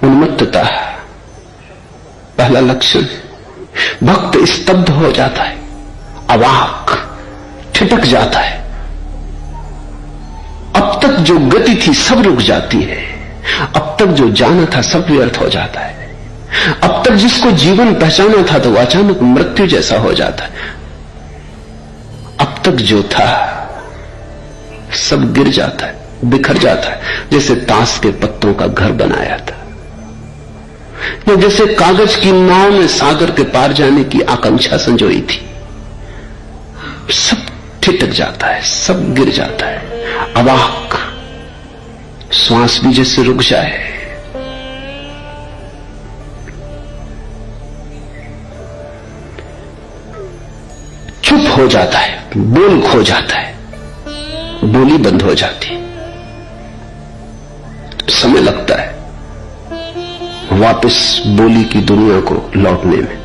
उन्मत्तता पहला लक्षण। भक्त स्तब्ध हो जाता है, अवाक, ठिठक जाता है। अब तक जो गति थी सब रुक जाती है, अब तक जो जाना था सब व्यर्थ हो जाता है, अब तक जिसको जीवन पहचाना था तो अचानक मृत्यु जैसा हो जाता है, अब तक जो था सब गिर जाता है, बिखर जाता है, जैसे ताश के पत्तों का घर बनाया था, या जैसे कागज की नाव में सागर के पार जाने की आकांक्षा संजोई थी। सब ठिठक जाता है, सब गिर जाता है, अवाक, श्वास भी जैसे रुक जाए। चुप हो जाता है, बोल खो जाता है, बोली बंद हो जाती है। समय लगता है वापस बोली की दुनिया को लौटने में,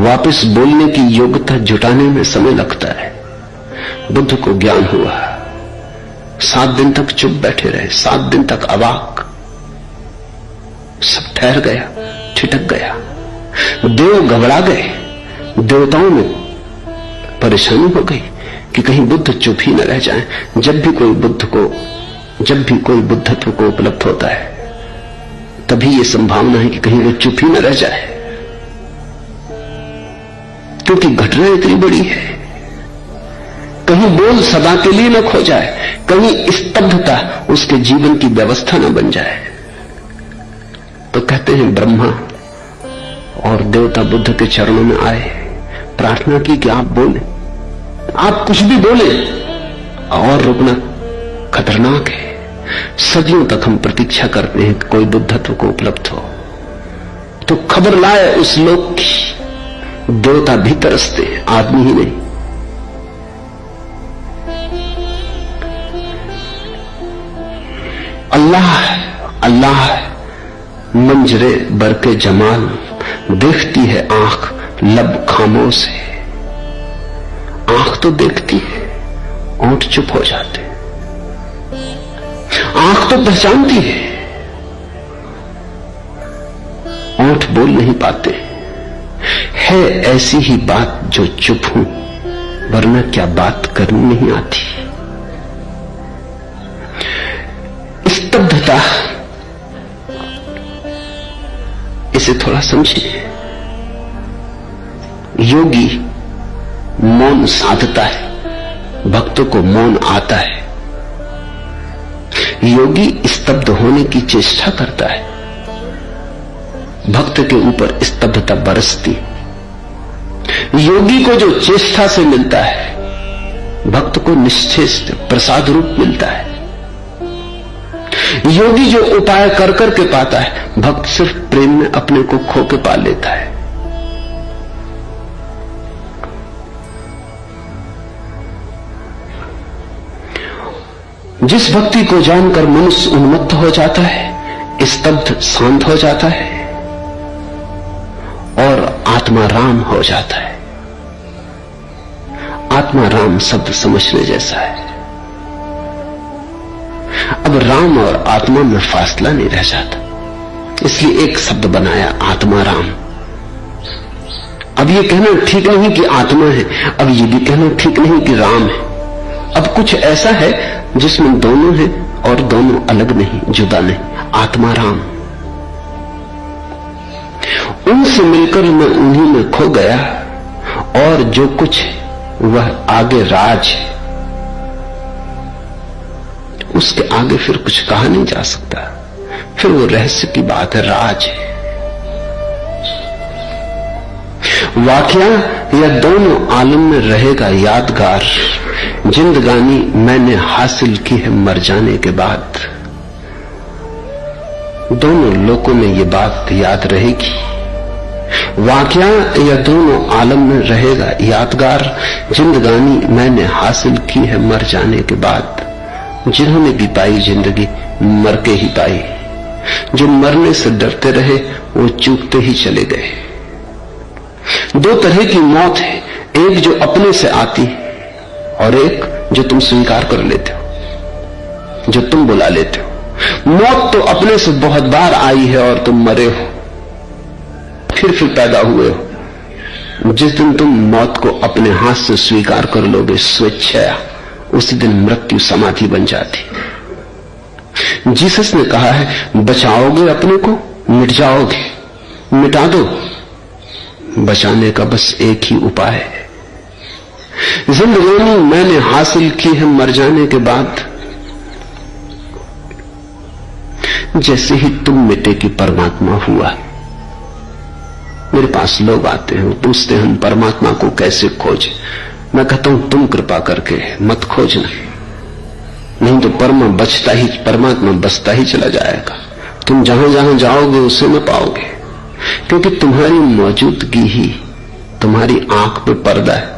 वापस बोलने की योग्यता जुटाने में समय लगता है। बुद्ध को ज्ञान हुआ, 7 दिन तक चुप बैठे रहे, 7 दिन तक अवाक, सब ठहर गया, ठिठक गया। देव घबरा गए, देवताओं में परेशानी हो गई कि कहीं बुद्ध चुप ही न रह जाएं। जब भी कोई बुद्धत्व को उपलब्ध होता है तभी यह संभावना है कि कहीं वो चुप ही न रह जाए, क्योंकि घटना इतनी बड़ी है। कहीं बोल सदा के लिए न खो जाए, कहीं स्तब्धता उसके जीवन की व्यवस्था न बन जाए। तो कहते हैं ब्रह्मा और देवता बुद्ध के चरणों में आए, प्रार्थना की कि आप बोले, आप कुछ भी बोले, और रुकना खतरनाक है। सदियों तक हम प्रतीक्षा करते हैं कि कोई बुद्धत्व को उपलब्ध हो तो खबर लाए उस लोक की। देवता भी तरसते हैं, आदमी ही नहीं। अल्लाह अल्लाह मंजरे बरके जमाल, देखती है आंख लब खामोश है। आंख तो देखती है, ओंठ चुप हो जाते। आंख तो पहचानती है, ओंठ बोल नहीं पाते। है ऐसी ही बात जो चुप हूं, वरना क्या बात करनी नहीं आती। स्तब्धता, इसे थोड़ा समझिए। योगी मौन साधता है, भक्तों को मौन आता है। योगी स्तब्ध होने की चेष्टा करता है, भक्त के ऊपर स्तब्धता बरसती। योगी को जो चेष्टा से मिलता है, भक्त को निश्चेष्ट प्रसाद रूप मिलता है। योगी जो उपाय कर करके पाता है, भक्त सिर्फ प्रेम में अपने को खो के पा लेता है। जिस भक्ति को जानकर मनुष्य उन्मत्त हो जाता है, स्तब्ध शांत हो जाता है और आत्मा राम हो जाता है। आत्मा राम शब्द समझने जैसा है। अब राम और आत्मा में फासला नहीं रह जाता, इसलिए एक शब्द बनाया, आत्मा राम। अब ये कहना ठीक नहीं कि आत्मा है, अब ये भी कहना ठीक नहीं कि राम है। अब कुछ ऐसा है जिसमें दोनों है और दोनों अलग नहीं, जुदा नहीं, आत्मा राम। उनसे मिलकर मैं उन्हीं में खो गया, और जो कुछ वह आगे राज है, उसके आगे फिर कुछ कहा नहीं जा सकता। फिर वो रहस्य की बात है, राज है। वाकया यह दोनों आलम में रहेगा यादगार, जिंदगानी मैंने हासिल की है मर जाने के बाद। दोनों लोकों में ये बात याद रहेगी। वाकया यह दोनों आलम में रहेगा यादगार, जिंदगानी मैंने हासिल की है मर जाने के बाद। जिन्होंने भी पाई जिंदगी मर के ही पाई, जो मरने से डरते रहे वो चूकते ही चले गए। दो तरह की मौत है, एक जो अपने से आती और एक जो तुम स्वीकार कर लेते हो, जो तुम बुला लेते हो। मौत तो अपने से बहुत बार आई है और तुम मरे हो, फिर पैदा हुए हो। जिस दिन तुम मौत को अपने हाथ से स्वीकार कर लोगे स्वेच्छा, उसी दिन मृत्यु समाधि बन जाती। जीसस ने कहा है, बचाओगे अपने को, मिट जाओगे, मिटा दो। बचाने का बस एक ही उपाय है। जिंदगानी मैंने हासिल की है मर जाने के बाद। जैसे ही तुम मिटे कि परमात्मा हुआ। मेरे पास लोग आते हैं, पूछते हैं हम परमात्मा को कैसे खोजें। मैं कहता हूं तुम कृपा करके मत खोजना, नहीं तो परमात्मा बचता ही चला जाएगा। तुम जहां जहां जाओगे उसे न पाओगे, क्योंकि तुम्हारी मौजूदगी ही तुम्हारी आंख पे पर्दा है।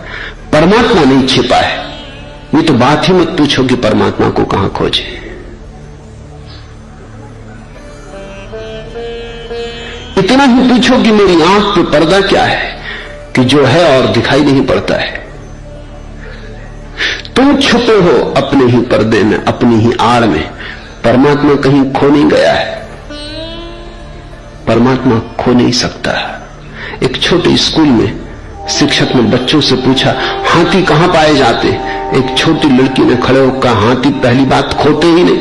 परमात्मा नहीं छिपा है। ये तो बात ही मत पूछो कि परमात्मा को कहां खोजे। इतना ही पूछो कि मेरी आंख पे पर्दा क्या है कि जो है और दिखाई नहीं पड़ता है। तुम छुपे हो अपने ही पर्दे में, अपनी ही आड़ में। परमात्मा कहीं खो नहीं गया है, परमात्मा खो नहीं सकता। एक छोटे स्कूल में शिक्षक ने बच्चों से पूछा, हाथी कहां पाए जाते? एक छोटी लड़की ने खड़े होकर कहा, हाथी पहली बात खोते ही नहीं,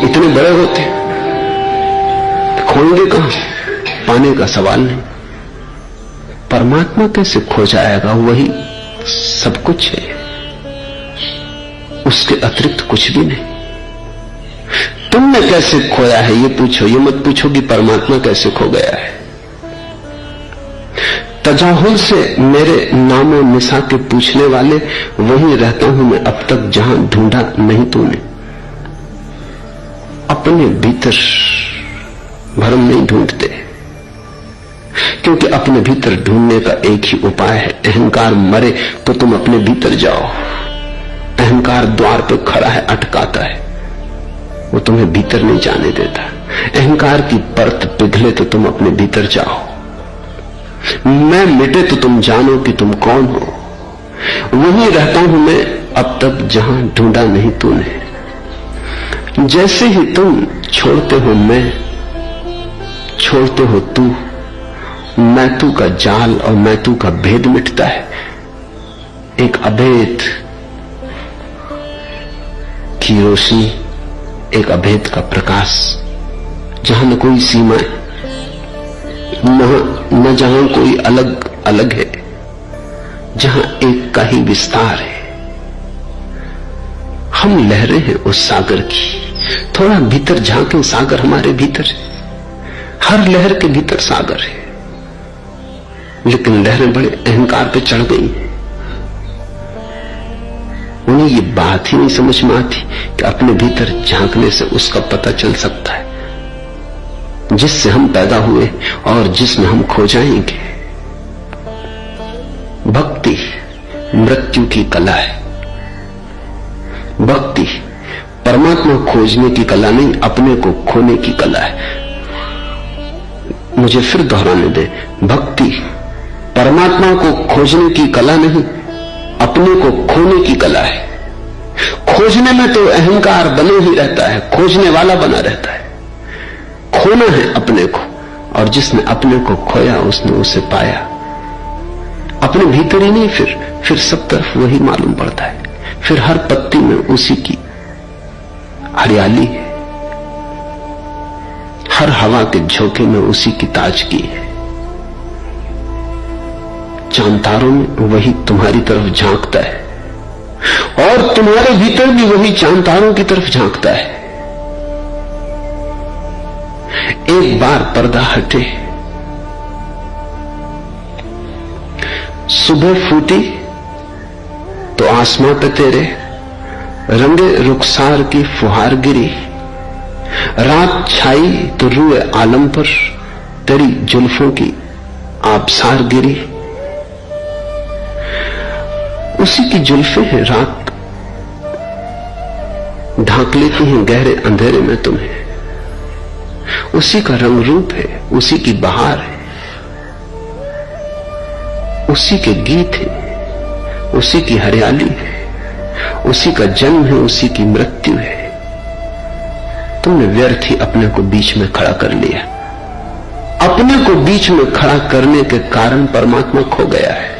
इतने बड़े होते, खोएंगे कहां? पाने का सवाल नहीं। परमात्मा कैसे खो जाएगा? वही सब कुछ है, उसके अतिरिक्त कुछ भी नहीं। तुमने कैसे खोया है ये पूछो, ये मत पूछो कि परमात्मा कैसे खो गया है। तजाहुल से मेरे नामो निशा के पूछने वाले, वहीं रहता हूं मैं अब तक जहां ढूंढा नहीं तूने। अपने भीतर भरम नहीं ढूंढते, क्योंकि अपने भीतर ढूंढने का एक ही उपाय है, अहंकार मरे तो तुम अपने भीतर जाओ। अहंकार द्वार पे खड़ा है, अटकाता है, वो तुम्हें भीतर नहीं जाने देता। अहंकार की परत पिघले तो तुम अपने भीतर जाओ। मैं मिटे तो तुम जानो कि तुम कौन हो। वहीं रहता हूं मैं अब तक जहां ढूंढा नहीं तूने। जैसे ही तुम छोड़ते हो मैं, छोड़ते हो तू, मैं तू का जाल और मैं तू का भेद मिटता है। एक अभेद की रोशनी, एक अभेद का प्रकाश, जहां न कोई सीमा है, न जहां कोई अलग अलग है, जहां एक का ही विस्तार है। हम लहरें हैं उस सागर की। थोड़ा भीतर झांके, सागर हमारे भीतर है। हर लहर के भीतर सागर है, लेकिन लहरें बड़े अहंकार पे चढ़ गई हैं। उन्हें ये बात ही नहीं समझ में आती कि अपने भीतर झांकने से उसका पता चल सकता है जिससे हम पैदा हुए और जिसमें हम खो जाएंगे। भक्ति मृत्यु की कला है। भक्ति परमात्मा खोजने की कला नहीं, अपने को खोने की कला है। मुझे फिर दोहराने दे, भक्ति परमात्मा को खोजने की कला नहीं, अपने को खोने की कला है। खोजने में तो अहंकार बने ही रहता है, खोजने वाला बना रहता है। खोना है अपने को, और जिसने अपने को खोया उसने उसे पाया। अपने भीतर ही नहीं, फिर सब तरफ वही मालूम पड़ता है। फिर हर पत्ती में उसी की हरियाली है, हर हवा के झोंके में उसी की ताजगी है। चांतारों में वही तुम्हारी तरफ झांकता है, और तुम्हारे भीतर भी वही चांतारों की तरफ झांकता है। एक बार पर्दा हटे, सुबह फूटी तो आसमां पे तेरे रंगे रुखसार की फुहार गिरी। रात छाई तो रूए आलम पर तेरी जुल्फों की आबसार गिरी। उसी की जुल्फें हैं, रात ढांक लेती हैं गहरे अंधेरे में तुम्हें। उसी का रंग रूप है, उसी की बहार है, उसी के गीत है, उसी की हरियाली है, उसी का जन्म है, उसी की मृत्यु है। तुमने व्यर्थ ही अपने को बीच में खड़ा कर लिया। अपने को बीच में खड़ा करने के कारण परमात्मा खो गया है।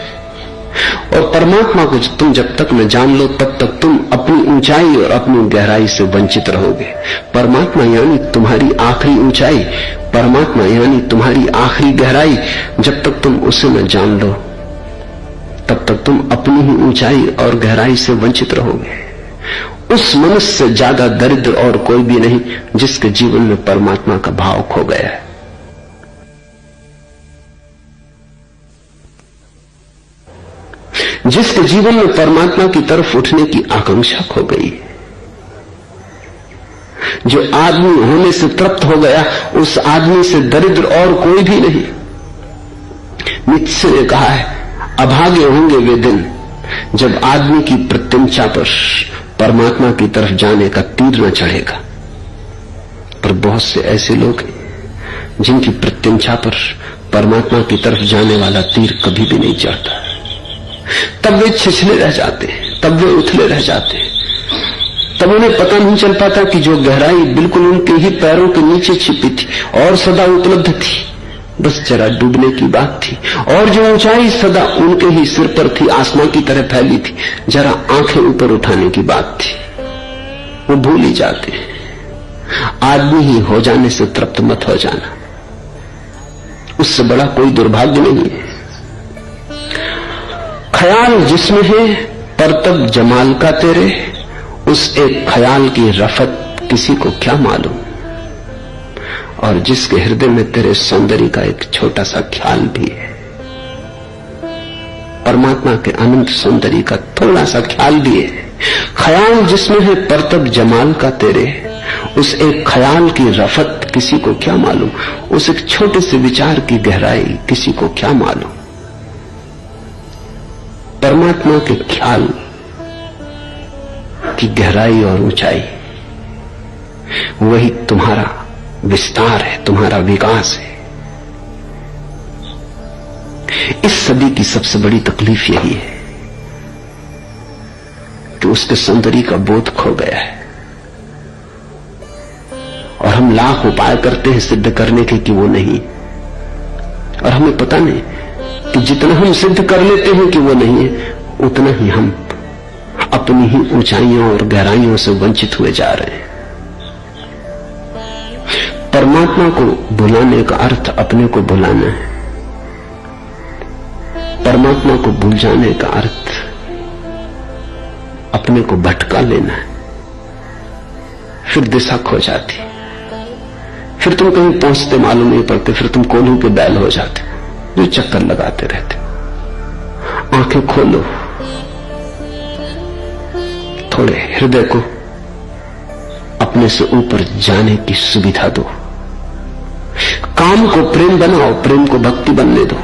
और परमात्मा को तुम जब तक न जान लो तब तक तुम अपनी ऊंचाई और अपनी गहराई से वंचित रहोगे। परमात्मा यानी तुम्हारी आखिरी ऊंचाई, परमात्मा यानी तुम्हारी आखिरी गहराई, जब तक तुम उसे न जान लो तब तक तुम अपनी ही ऊंचाई और गहराई से वंचित रहोगे। उस मनुष्य से ज्यादा दरिद्र और कोई भी नहीं जिसके जीवन में परमात्मा का भाव खो गया है। जिसके जीवन में परमात्मा की तरफ उठने की आकांक्षा खो गई, जो आदमी होने से तृप्त हो गया, उस आदमी से दरिद्र और कोई भी नहीं। नीत्शे ने कहा है, अभागे होंगे वे दिन जब आदमी की प्रत्यंचा पर परमात्मा की तरफ जाने का तीर न चढ़ेगा। पर बहुत से ऐसे लोग हैं जिनकी प्रत्यंचा पर परमात्मा की तरफ जाने वाला तीर कभी भी नहीं चढ़ता। तब वे छिछले रह जाते, तब वे उथले रह जाते, तब उन्हें पता नहीं चल पाता कि जो गहराई बिल्कुल उनके ही पैरों के नीचे छिपी थी और सदा उपलब्ध थी, बस जरा डूबने की बात थी। और जो ऊंचाई सदा उनके ही सिर पर थी, आसमां की तरह फैली थी, जरा आंखें ऊपर उठाने की बात थी, वो भूल ही जाते। आदमी ही हो जाने से तृप्त मत हो जाना, उससे बड़ा कोई दुर्भाग्य नहीं है। ख्याल जिसमें है परतब जमाल का तेरे, उस एक ख्याल की रफत किसी को क्या मालूम। और जिसके हृदय में तेरे सौंदर्य का एक छोटा सा ख्याल भी है, परमात्मा के अनंत सौंदर्य का थोड़ा सा ख्याल भी है। ख्याल जिसमें है परतब जमाल का तेरे, उस एक ख्याल की रफत किसी को क्या मालूम। उस एक छोटे से विचार की गहराई किसी को क्या मालूम। परमात्मा के ख्याल की गहराई और ऊंचाई, वही तुम्हारा विस्तार है, तुम्हारा विकास है। इस सदी की सबसे बड़ी तकलीफ यही है कि उसके सौंदर्य का बोध खो गया है और हम लाख उपाय करते हैं सिद्ध करने के कि वो नहीं, और हमें पता नहीं कि जितना हम सिद्ध कर लेते हैं कि वो नहीं है, उतना ही हम अपनी ही ऊंचाइयों और गहराइयों से वंचित हुए जा रहे हैं। परमात्मा को भुलाने का अर्थ अपने को भुलाना है। परमात्मा को भूल जाने का अर्थ अपने को भटका लेना है। फिर दिशा खो जाती, फिर तुम कहीं पहुंचते मालूम नहीं पड़ते, फिर तुम कोल्हू के बैल हो जाते जो चक्कर लगाते रहते। आंखें खोलो, थोड़े हृदय को अपने से ऊपर जाने की सुविधा दो। काम को प्रेम बनाओ, प्रेम को भक्ति बनने दो।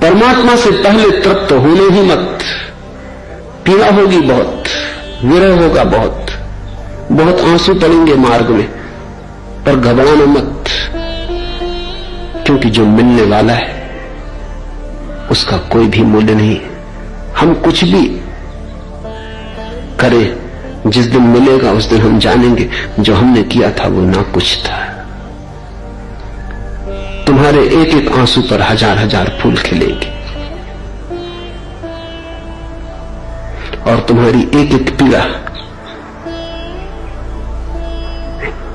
परमात्मा से पहले तृप्त होने ही मत। पीड़ा होगी बहुत, विरह होगा बहुत, बहुत आंसू पड़ेंगे मार्ग में, पर घबराना मत, क्योंकि जो मिलने वाला है उसका कोई भी मूल्य नहीं। हम कुछ भी करें, जिस दिन मिलेगा उस दिन हम जानेंगे जो हमने किया था वो ना कुछ था। तुम्हारे एक एक आंसू पर हजार हजार फूल खिलेंगे और तुम्हारी एक एक पीड़ा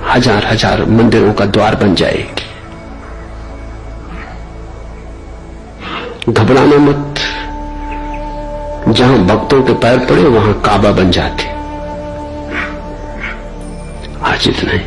हजार हजार मंदिरों का द्वार बन जाएगी। घबराना मत, जहां भक्तों के पैर पड़े वहां काबा बन जाते। आज इतना ही।